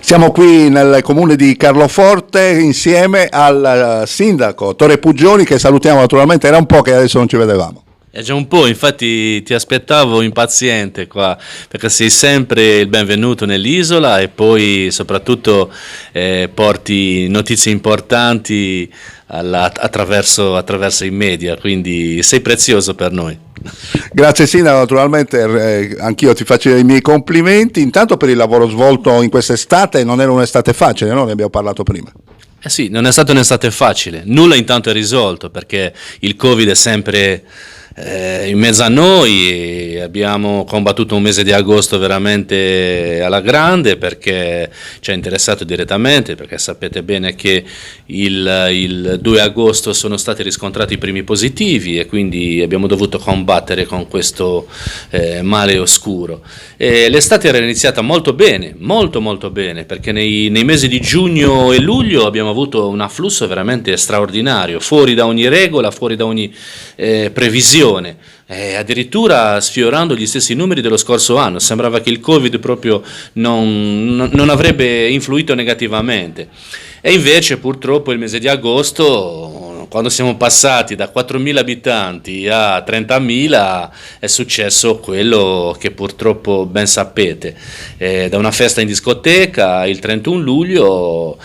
Siamo qui nel comune di Carloforte insieme al sindaco Tore Puggioni, che salutiamo naturalmente, era un po' che adesso non ci vedevamo. È già un po', infatti ti aspettavo impaziente qua, perché sei sempre il benvenuto nell'isola e poi soprattutto porti notizie importanti attraverso i media, quindi sei prezioso per noi. Grazie sindaco, naturalmente anch'io ti faccio i miei complimenti, intanto per il lavoro svolto in quest'estate. Non era un'estate facile, no? Ne abbiamo parlato prima. Eh sì, non è stata un'estate facile, nulla intanto è risolto perché il Covid è sempre in mezzo a noi e abbiamo combattuto un mese di agosto veramente alla grande perché ci ha interessato direttamente, perché sapete bene che il 2 agosto sono stati riscontrati i primi positivi e quindi abbiamo dovuto combattere con questo male oscuro. L'estate era iniziata molto bene, molto bene, perché nei mesi di giugno e luglio abbiamo avuto un afflusso veramente straordinario, fuori da ogni regola, fuori da ogni previsione. Addirittura sfiorando gli stessi numeri dello scorso anno. Sembrava che il Covid proprio non avrebbe influito negativamente e invece purtroppo il mese di agosto, quando siamo passati da 4.000 abitanti a 30.000, è successo quello che purtroppo ben sapete. Da una festa in discoteca il 31 luglio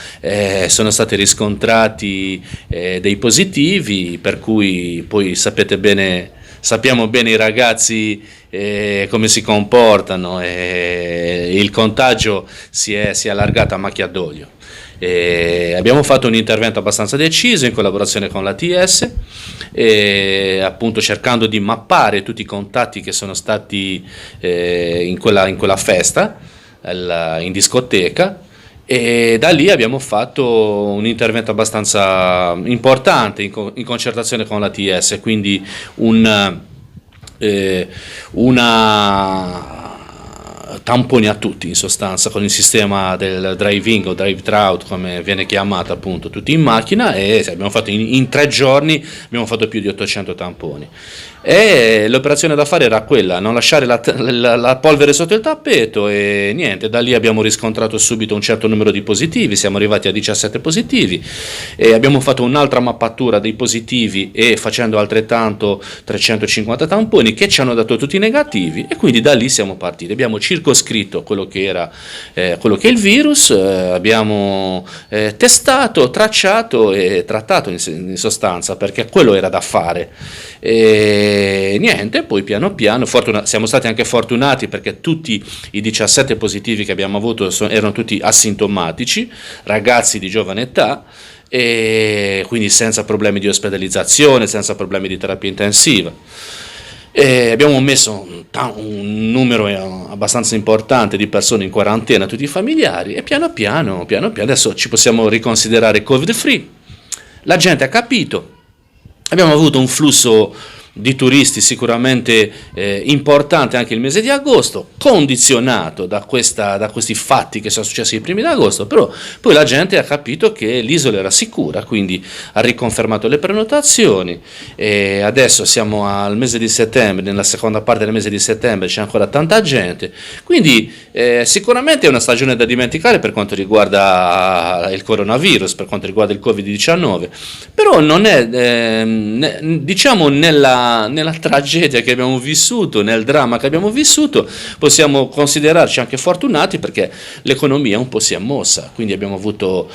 sono stati riscontrati dei positivi, per cui poi sappiamo bene i ragazzi come si comportano, il contagio si è allargato a macchia d'olio. Abbiamo fatto un intervento abbastanza deciso in collaborazione con l'ATS, appunto cercando di mappare tutti i contatti che sono stati in quella festa in discoteca. E da lì abbiamo fatto un intervento abbastanza importante in concertazione con l'ATS, quindi una tamponi a tutti in sostanza con il sistema del drive-in o drive-through come viene chiamato, appunto tutti in macchina, e abbiamo fatto in 3 giorni abbiamo fatto più di 800 tamponi. E l'operazione da fare era quella, non lasciare la polvere sotto il tappeto, e niente, da lì abbiamo riscontrato subito un certo numero di positivi, siamo arrivati a 17 positivi e abbiamo fatto un'altra mappatura dei positivi e facendo altrettanto 350 tamponi che ci hanno dato tutti negativi, e quindi da lì siamo partiti, abbiamo circoscritto quello che è il virus, abbiamo testato, tracciato e trattato in sostanza, perché quello era da fare. E niente, poi piano piano siamo stati anche fortunati perché tutti i 17 positivi che abbiamo avuto erano tutti asintomatici, ragazzi di giovane età, e quindi senza problemi di ospedalizzazione, senza problemi di terapia intensiva. Abbiamo messo un numero abbastanza importante di persone in quarantena, tutti i familiari, e piano piano adesso ci possiamo riconsiderare covid free. La gente ha capito. Abbiamo avuto un flusso di turisti sicuramente importante anche il mese di agosto, condizionato da questi fatti che sono successi i primi di agosto, però poi la gente ha capito che l'isola era sicura, quindi ha riconfermato le prenotazioni, e adesso siamo al mese di settembre, nella seconda parte del mese di settembre c'è ancora tanta gente, quindi sicuramente è una stagione da dimenticare per quanto riguarda il coronavirus, per quanto riguarda il Covid-19, però non è, diciamo nella tragedia che abbiamo vissuto, nel dramma che abbiamo vissuto, possiamo considerarci anche fortunati perché l'economia un po' si è mossa, quindi abbiamo avuto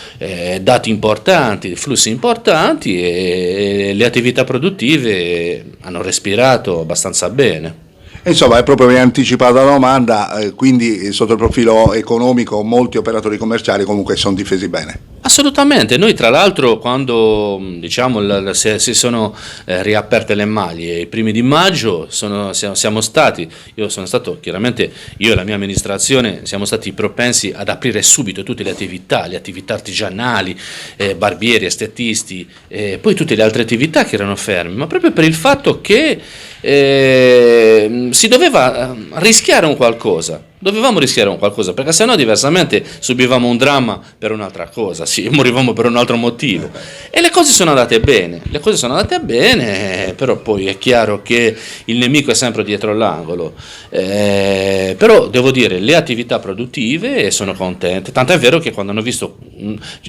dati importanti, flussi importanti, e le attività produttive hanno respirato abbastanza bene. Insomma, è proprio mi ha anticipato la domanda, quindi sotto il profilo economico molti operatori commerciali comunque sono difesi bene. Assolutamente, noi tra l'altro quando diciamo si sono riaperte le maglie i primi di maggio siamo stati, io sono stato chiaramente, io e la mia amministrazione siamo stati propensi ad aprire subito tutte le attività artigianali, barbieri, estetisti, poi tutte le altre attività che erano ferme, ma proprio per il fatto che si doveva rischiare un qualcosa. Dovevamo rischiare un qualcosa, perché sennò diversamente subivamo un dramma per un'altra cosa, sì, morivamo per un altro motivo. E le cose sono andate bene, però poi è chiaro che il nemico è sempre dietro l'angolo. Però devo dire, le attività produttive sono contente, tant'è vero che quando hanno visto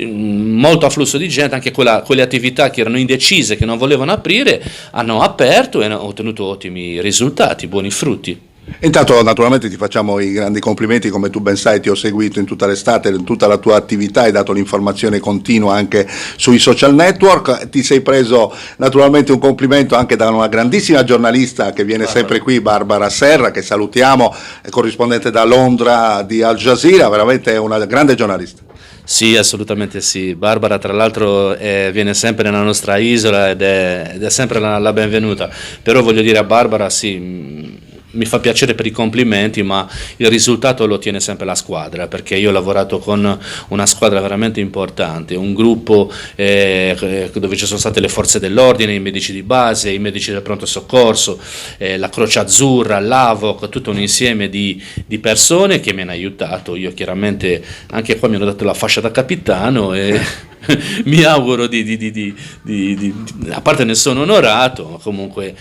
molto afflusso di gente, anche quelle attività che erano indecise, che non volevano aprire, hanno aperto e hanno ottenuto ottimi risultati, buoni frutti. Intanto naturalmente ti facciamo i grandi complimenti, come tu ben sai ti ho seguito in tutta l'estate, in tutta la tua attività, hai dato l'informazione continua anche sui social network, ti sei preso naturalmente un complimento anche da una grandissima giornalista che viene sempre qui, Barbara Serra, che salutiamo, è corrispondente da Londra di Al Jazeera, veramente è una grande giornalista. Sì, assolutamente sì. Barbara, tra l'altro, viene sempre nella nostra isola ed è sempre la benvenuta. Però voglio dire a Barbara, sì, mi fa piacere per i complimenti, ma il risultato lo ottiene sempre la squadra, perché io ho lavorato con una squadra veramente importante, un gruppo dove ci sono state le forze dell'ordine, i medici di base, i medici del pronto soccorso, la Croce Azzurra, l'AVOC, tutto un insieme di persone che mi hanno aiutato. Io chiaramente anche qua mi hanno dato la fascia da capitano e mi auguro a parte ne sono onorato, ma comunque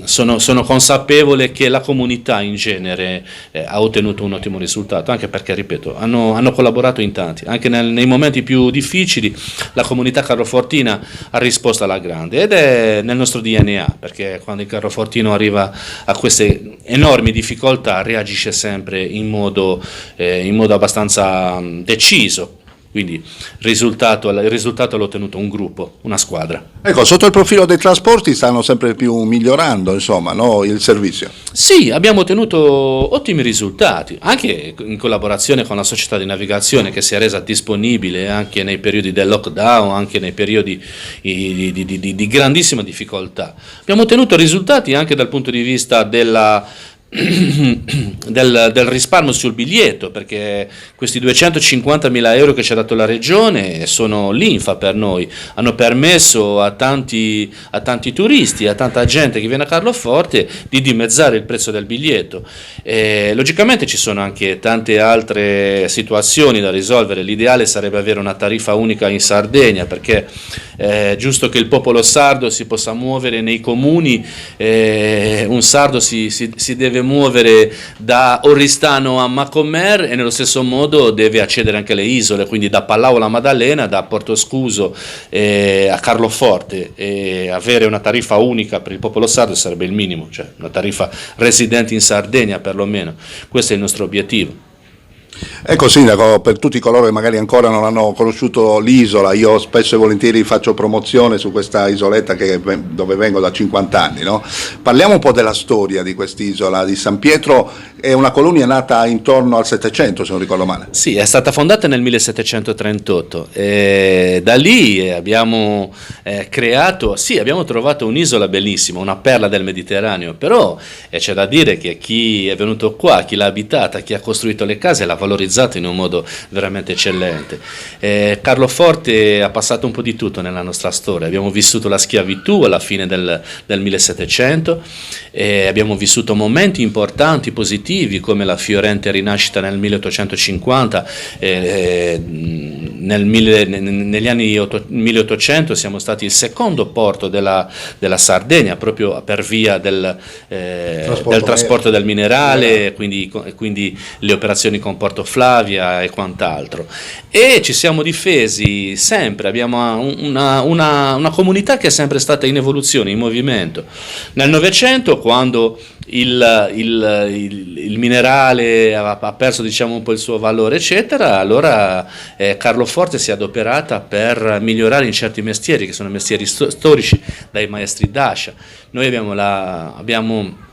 sono consapevole che la comunità in genere ha ottenuto un ottimo risultato, anche perché, ripeto, hanno collaborato in tanti, anche nei momenti più difficili la comunità carlofortina ha risposto alla grande, ed è nel nostro DNA, perché quando il carlofortino arriva a queste enormi difficoltà reagisce sempre in modo abbastanza deciso. Quindi il risultato l'ha ottenuto un gruppo, una squadra. Ecco, sotto il profilo dei trasporti stanno sempre più migliorando, insomma, no, il servizio. Sì, abbiamo ottenuto ottimi risultati, anche in collaborazione con la società di navigazione che si è resa disponibile anche nei periodi del lockdown, anche nei periodi di grandissima difficoltà. Abbiamo ottenuto risultati anche dal punto di vista del risparmio sul biglietto, perché questi 250.000 euro che ci ha dato la regione sono linfa per noi, hanno permesso a tanti turisti, a tanta gente che viene a Carloforte di dimezzare il prezzo del biglietto. Logicamente ci sono anche tante altre situazioni da risolvere, l'ideale sarebbe avere una tariffa unica in Sardegna, perché è giusto che il popolo sardo si possa muovere nei comuni, un sardo si deve muovere da Oristano a Macomer e nello stesso modo deve accedere anche alle isole, quindi da Palau alla Maddalena, da Porto Scuso a Carloforte, e avere una tariffa unica per il popolo sardo sarebbe il minimo, cioè una tariffa residenti in Sardegna perlomeno. Questo è il nostro obiettivo. Ecco Sindaco, per tutti coloro che magari ancora non hanno conosciuto l'isola, io spesso e volentieri faccio promozione su questa isoletta dove vengo da 50 anni, no? Parliamo un po' della storia di quest'isola di San Pietro, è una colonia nata intorno al 700 se non ricordo male. Sì, è stata fondata nel 1738 e da lì abbiamo abbiamo trovato un'isola bellissima, una perla del Mediterraneo, però c'è da dire che chi è venuto qua, chi l'ha abitata, chi ha costruito le case l'ha valorizzato in un modo veramente eccellente. Carloforte ha passato un po' di tutto nella nostra storia, abbiamo vissuto la schiavitù alla fine del 1700, abbiamo vissuto momenti importanti, positivi, come la fiorente rinascita nel 1850, negli anni 1800 siamo stati il secondo porto della Sardegna, proprio per via del trasporto del minerale, quindi le operazioni con Porto Flavia e quant'altro, e ci siamo difesi sempre, abbiamo una comunità che è sempre stata in evoluzione, in movimento. Nel Novecento, quando il minerale ha perso, diciamo, un po' il suo valore eccetera, allora Carloforte si è adoperata per migliorare in certi mestieri che sono mestieri storici, dai maestri d'ascia. Noi abbiamo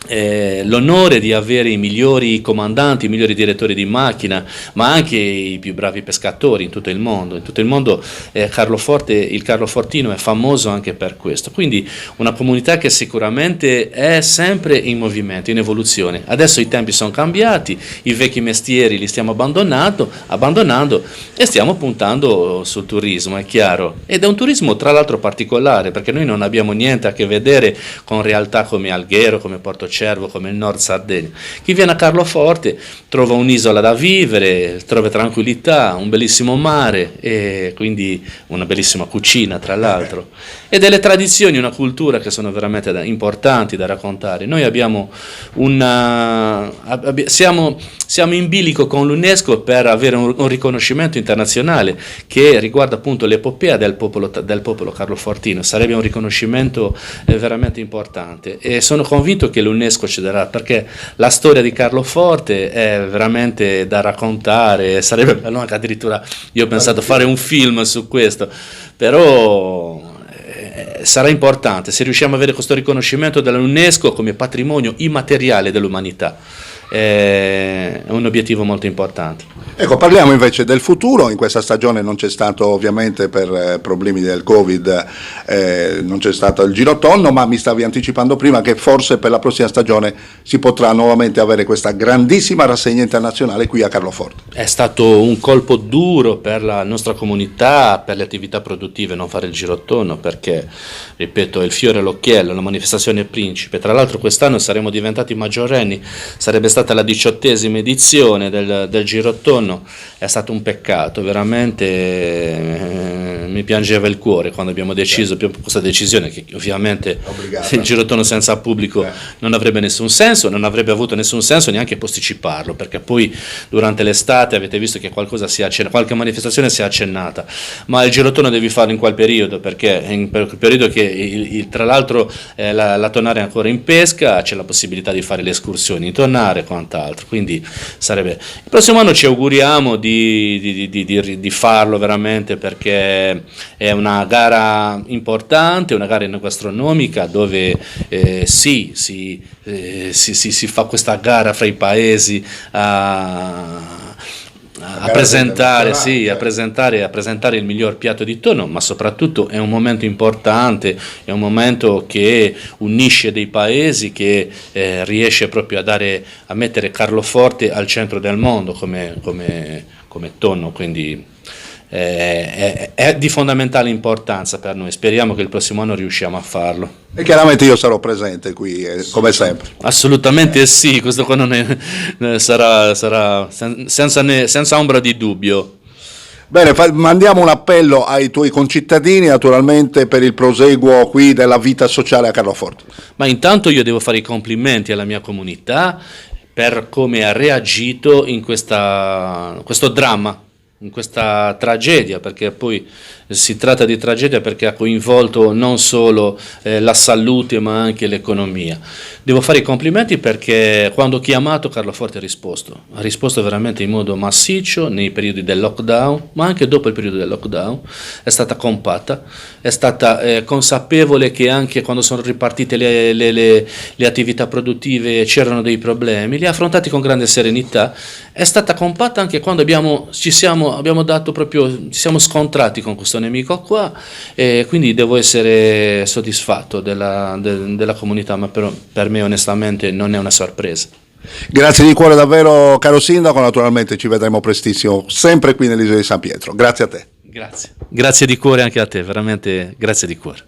l'onore di avere i migliori comandanti, i migliori direttori di macchina, ma anche i più bravi pescatori in tutto il mondo. In tutto il mondo il Carlofortino è famoso anche per questo, quindi una comunità che sicuramente è sempre in movimento, in evoluzione. Adesso i tempi sono cambiati, i vecchi mestieri li stiamo abbandonando e stiamo puntando sul turismo, è chiaro, ed è un turismo tra l'altro particolare, perché noi non abbiamo niente a che vedere con realtà come Alghero, come Porto Cervo come il Nord Sardegna. Chi viene a Carloforte trova un'isola da vivere, trova tranquillità, un bellissimo mare e quindi una bellissima cucina tra l'altro e delle tradizioni, una cultura che sono veramente importanti da raccontare. Noi siamo in bilico con l'UNESCO per avere un riconoscimento internazionale che riguarda appunto l'epopea del popolo carlofortino. Sarebbe un riconoscimento veramente importante e sono convinto che l'UNESCO ci darà, perché la storia di Carloforte è veramente da raccontare. Sarebbe bello anche addirittura, io ho pensato a fare un film su questo, però sarà importante se riusciamo ad avere questo riconoscimento dell'UNESCO come patrimonio immateriale dell'umanità. È un obiettivo molto importante. Ecco, parliamo invece del futuro. In questa stagione non c'è stato, ovviamente per problemi del Covid, non c'è stato il girotondo, ma mi stavi anticipando prima che forse per la prossima stagione si potrà nuovamente avere questa grandissima rassegna internazionale qui a Carloforte. È stato un colpo duro per la nostra comunità, per le attività produttive non fare il girotondo, perché, ripeto, è il fiore all'occhiello, la manifestazione principe. Tra l'altro quest'anno saremo diventati maggiorenni, sarebbe stata la 18ª edizione del girotondo. È stato un peccato, veramente mi piangeva il cuore quando abbiamo deciso questa decisione, che ovviamente il girotondo senza pubblico non avrebbe nessun senso, non avrebbe avuto nessun senso neanche posticiparlo, perché poi durante l'estate avete visto che qualche manifestazione si è accennata, ma il girotondo devi farlo in quel periodo, perché in quel periodo che tra l'altro la tonare è ancora in pesca, c'è la possibilità di fare le escursioni in tonare e quant'altro, quindi sarebbe il prossimo anno ci auguriamo di farlo veramente, perché è una gara importante, una gara enogastronomica dove si fa questa gara fra i paesi a presentare il miglior piatto di tonno, ma soprattutto è un momento importante, è un momento che unisce dei paesi, che riesce proprio a mettere Carloforte al centro del mondo come tonno, quindi è di fondamentale importanza per noi. Speriamo che il prossimo anno riusciamo a farlo. E chiaramente io sarò presente qui, come sempre. Assolutamente sì, questo qua sarà senza ombra di dubbio. Bene, mandiamo un appello ai tuoi concittadini, naturalmente, per il proseguo qui della vita sociale a Carloforte. Ma intanto io devo fare i complimenti alla mia comunità per come ha reagito in questo dramma, in questa tragedia, perché poi si tratta di tragedia perché ha coinvolto non solo la salute ma anche l'economia. Devo fare i complimenti perché quando ho chiamato Carloforte ha risposto veramente in modo massiccio nei periodi del lockdown, ma anche dopo il periodo del lockdown, è stata compatta, è stata consapevole che anche quando sono ripartite le attività produttive c'erano dei problemi, li ha affrontati con grande serenità, è stata compatta anche quando ci siamo scontrati con questo nemico qua, e quindi devo essere soddisfatto della comunità, ma per me onestamente non è una sorpresa. Grazie di cuore davvero, caro sindaco, naturalmente ci vedremo prestissimo sempre qui nell'isola di San Pietro. Grazie a te. Grazie di cuore anche a te, veramente grazie di cuore.